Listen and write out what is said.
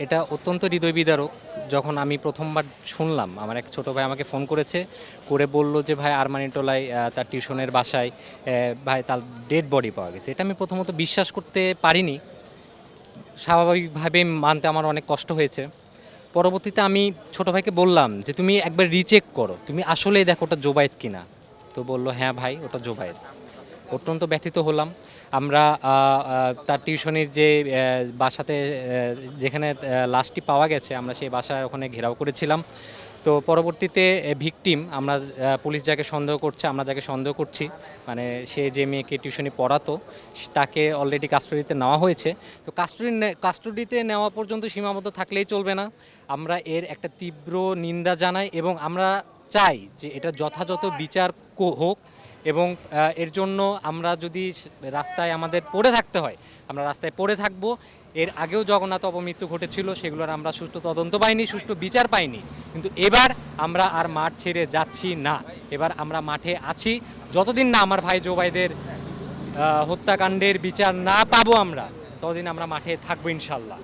এটা অত্যন্ত হৃদয় বিদারক। যখন আমি প্রথমবার শুনলাম, আমার এক ছোট ভাই আমাকে ফোন করেছে, করে বলল যে ভাই আরমানিটোলায় তার টিউশনের বাসায় ভাই তার ডেড বডি পাওয়া গেছে। এটা আমি প্রথমত বিশ্বাস করতে পারিনি। স্বাভাবিকভাবে মানতে আমার অনেক কষ্ট হয়েছে। পরবর্তীতে আমি ছোট ভাইকে বললাম যে তুমি একবার রিচেক করো, তুমি আসলেই দেখো ওটা জোবায়েত কিনা। তো বললো হ্যাঁ ভাই ওটা জোবায়েত। অত্যন্ত ব্যথিত হলাম। আমরা তার টিউশনির যে বাসাতে যেখানে লাশটি পাওয়া গেছে, আমরা সেই বাসায় ওখানে ঘেরাও করেছিলাম। তো পরবর্তীতে ভিকটিম আমরা পুলিশ যাকে সন্দেহ করছে, আমরা যাকে সন্দেহ করছি, মানে সে যে মেয়েকে টিউশনি পড়াতো, তাকে অলরেডি কাস্টডিতে নেওয়া হয়েছে। তো কাস্টডিতে নেওয়া পর্যন্ত সীমাবদ্ধ থাকলেই চলবে না। আমরা এর একটা তীব্র নিন্দা জানাই এবং আমরা চাই যে এটা যথাযথ বিচার হোক। এবং এর জন্য আমরা যদি রাস্তায় আমাদের পড়ে থাকতে হয়, আমরা রাস্তায় পড়ে থাকব। এর আগেও জগন্নাথ অপমৃত্যু ঘটেছিল, সেগুলোর আমরা সুষ্ঠু তদন্ত পাইনি, সুষ্ঠু বিচার পাইনি। কিন্তু এবার আমরা আর মাঠ ছেড়ে যাচ্ছি না। এবার আমরা মাঠে আছি। যতদিন না আমার ভাই জোবাইদের হত্যাকাণ্ডের বিচার না পাবো আমরা, ততদিন আমরা মাঠে থাকবো ইনশাল্লাহ।